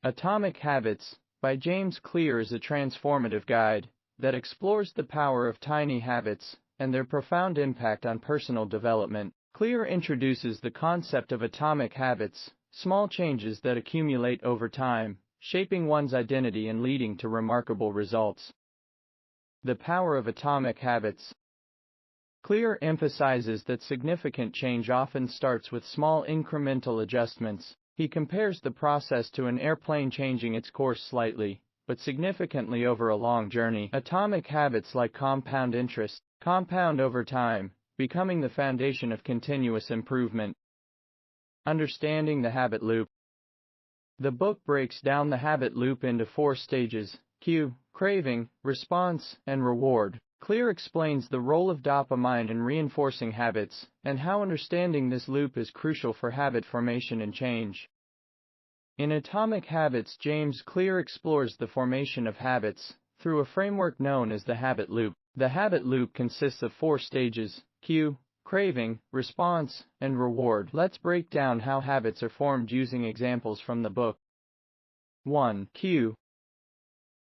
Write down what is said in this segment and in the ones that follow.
Atomic Habits by James Clear is a transformative guide that explores the power of tiny habits and their profound impact on personal development. Clear introduces the concept of atomic habits, small changes that accumulate over time, shaping one's identity and leading to remarkable results. The power of atomic habits. Clear emphasizes that significant change often starts with small incremental adjustments. He compares the process to an airplane changing its course slightly, but significantly over a long journey. Atomic habits like compound interest compound over time, becoming the foundation of continuous improvement. Understanding the habit loop. The book breaks down the habit loop into 4 stages: cue, craving, response, and reward. Clear explains the role of dopamine in reinforcing habits, and how understanding this loop is crucial for habit formation and change. In Atomic Habits, James Clear explores the formation of habits through a framework known as the habit loop. The habit loop consists of 4 stages: cue, craving, response, and reward. Let's break down how habits are formed using examples from the book. 1. Cue.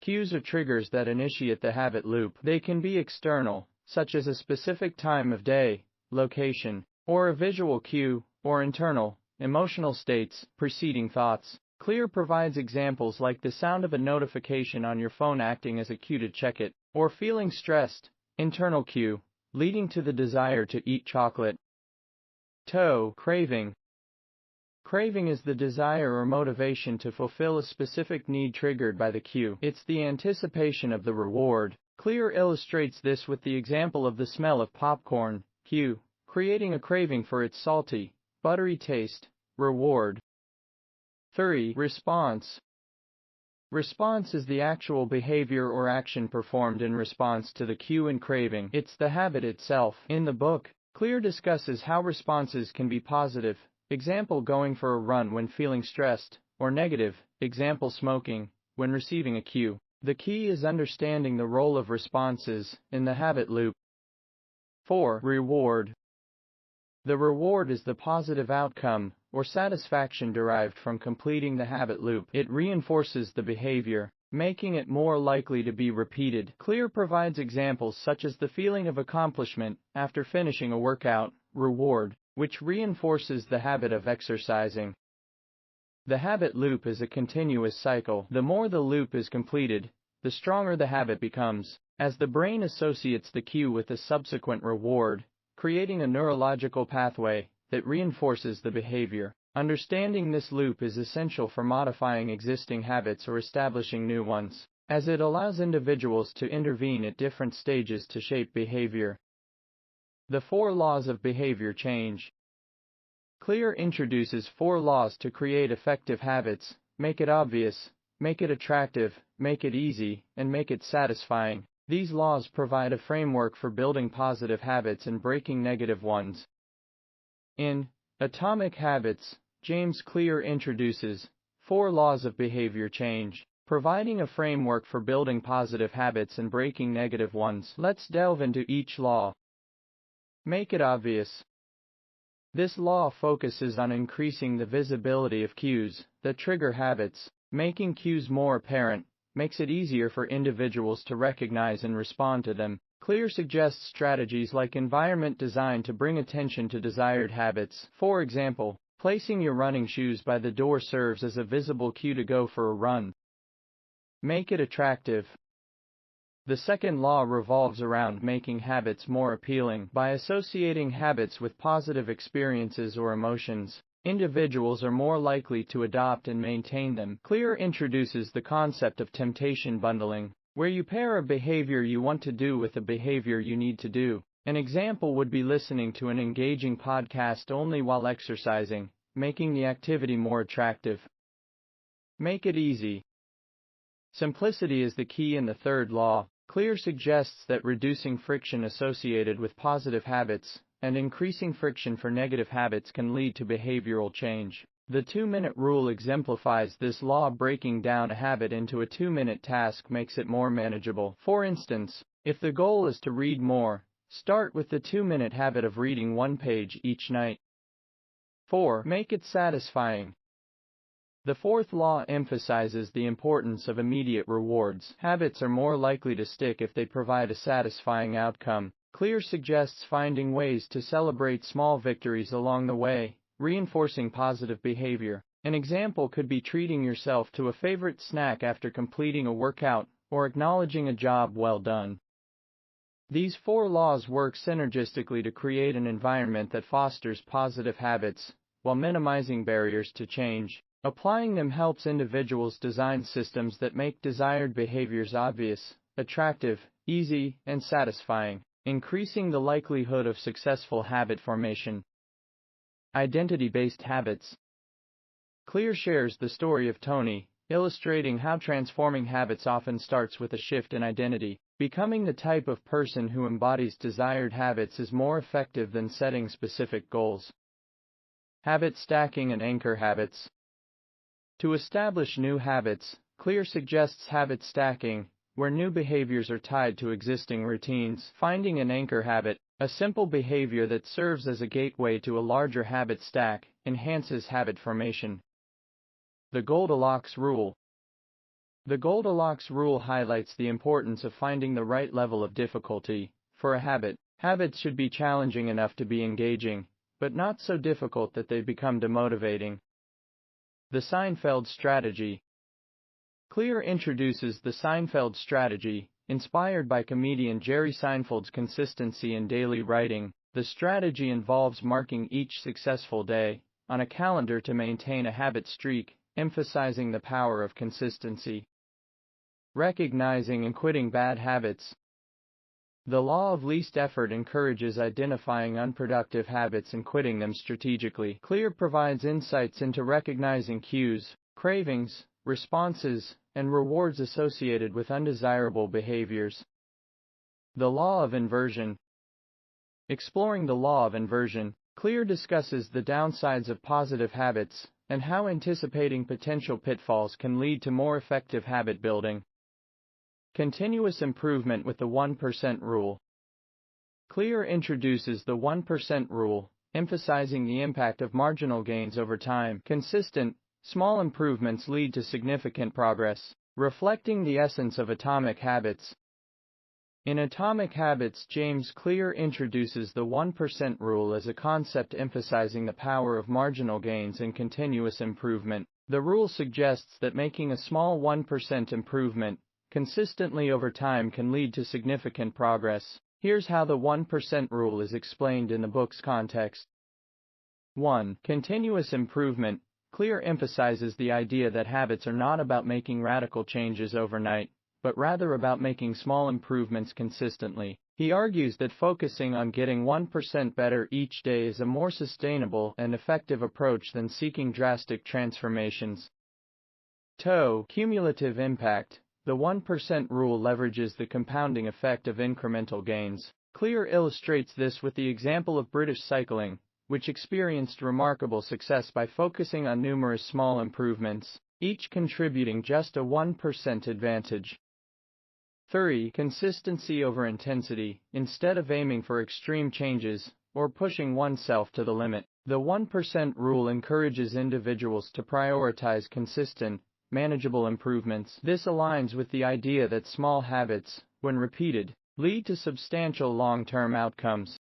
Cues are triggers that initiate the habit loop. They can be external, such as a specific time of day, location, or a visual cue, or internal, emotional states, preceding thoughts. Clear provides examples like the sound of a notification on your phone acting as a cue to check it, or feeling stressed, internal cue, leading to the desire to eat chocolate. 2. Craving. Craving is the desire or motivation to fulfill a specific need triggered by the cue. It's the anticipation of the reward. Clear illustrates this with the example of the smell of popcorn, cue, creating a craving for its salty, buttery taste, reward. 3. Response. Response is the actual behavior or action performed in response to the cue and craving. It's the habit itself. In the book, Clear discusses how responses can be positive. Example, going for a run when feeling stressed, or negative, example, smoking, when receiving a cue. The key is understanding the role of responses in the habit loop. 4. Reward. The reward is the positive outcome, or satisfaction derived from completing the habit loop. It reinforces the behavior, making it more likely to be repeated. Clear provides examples such as the feeling of accomplishment after finishing a workout, reward, which reinforces the habit of exercising. The habit loop is a continuous cycle. The more the loop is completed, the stronger the habit becomes, as the brain associates the cue with the subsequent reward, creating a neurological pathway that reinforces the behavior. Understanding this loop is essential for modifying existing habits or establishing new ones, as it allows individuals to intervene at different stages to shape behavior. The 4 laws of behavior change. Clear introduces 4 laws to create effective habits: make it obvious, make it attractive, make it easy, and make it satisfying. These laws provide a framework for building positive habits and breaking negative ones. In Atomic Habits, James Clear introduces 4 laws of behavior change, providing a framework for building positive habits and breaking negative ones. Let's delve into each law. Make it obvious. This law focuses on increasing the visibility of cues that trigger habits. Making cues more apparent makes it easier for individuals to recognize and respond to them. Clear suggests strategies like environment design to bring attention to desired habits. For example, placing your running shoes by the door serves as a visible cue to go for a run. Make it attractive. The second law revolves around making habits more appealing. By associating habits with positive experiences or emotions, individuals are more likely to adopt and maintain them. Clear introduces the concept of temptation bundling, where you pair a behavior you want to do with a behavior you need to do. An example would be listening to an engaging podcast only while exercising, making the activity more attractive. Make it easy. Simplicity is the key in the third law. Clear suggests that reducing friction associated with positive habits and increasing friction for negative habits can lead to behavioral change. The 2-minute rule exemplifies this law. Breaking down a habit into a 2-minute task makes it more manageable. For instance, if the goal is to read more, start with the 2-minute habit of reading 1 page each night. 4. Make it satisfying. The fourth law emphasizes the importance of immediate rewards. Habits are more likely to stick if they provide a satisfying outcome. Clear suggests finding ways to celebrate small victories along the way, reinforcing positive behavior. An example could be treating yourself to a favorite snack after completing a workout, or acknowledging a job well done. These four laws work synergistically to create an environment that fosters positive habits, while minimizing barriers to change. Applying them helps individuals design systems that make desired behaviors obvious, attractive, easy, and satisfying, increasing the likelihood of successful habit formation. Identity-based habits. Clear shares the story of Tony, illustrating how transforming habits often starts with a shift in identity. Becoming the type of person who embodies desired habits is more effective than setting specific goals. Habit stacking and anchor habits. To establish new habits, Clear suggests habit stacking, where new behaviors are tied to existing routines. Finding an anchor habit, a simple behavior that serves as a gateway to a larger habit stack, enhances habit formation. The Goldilocks Rule. The Goldilocks Rule highlights the importance of finding the right level of difficulty for a habit. Habits should be challenging enough to be engaging, but not so difficult that they become demotivating. The Seinfeld Strategy. Clear introduces the Seinfeld strategy, inspired by comedian Jerry Seinfeld's consistency in daily writing. The strategy involves marking each successful day on a calendar to maintain a habit streak, emphasizing the power of consistency. Recognizing and quitting bad habits. The law of least effort encourages identifying unproductive habits and quitting them strategically. Clear provides insights into recognizing cues, cravings, responses, and rewards associated with undesirable behaviors. The law of inversion. Exploring the law of inversion, Clear discusses the downsides of positive habits and how anticipating potential pitfalls can lead to more effective habit building. Continuous improvement with the 1% rule. Clear introduces the 1% rule, emphasizing the impact of marginal gains over time. Consistent, small improvements lead to significant progress, reflecting the essence of atomic habits. In Atomic Habits, James Clear introduces the 1% rule as a concept emphasizing the power of marginal gains and continuous improvement. The rule suggests that making a small 1% improvement consistently over time can lead to significant progress. Here's how the 1% rule is explained in the book's context. 1. Continuous improvement. Clear emphasizes the idea that habits are not about making radical changes overnight, but rather about making small improvements consistently. He argues that focusing on getting 1% better each day is a more sustainable and effective approach than seeking drastic transformations. 2. Cumulative impact. The 1% rule leverages the compounding effect of incremental gains. Clear illustrates this with the example of British cycling, which experienced remarkable success by focusing on numerous small improvements, each contributing just a 1% advantage. 3. Consistency over intensity. Instead of aiming for extreme changes or pushing oneself to the limit, the 1% rule encourages individuals to prioritize consistent, manageable improvements. This aligns with the idea that small habits, when repeated, lead to substantial long-term outcomes.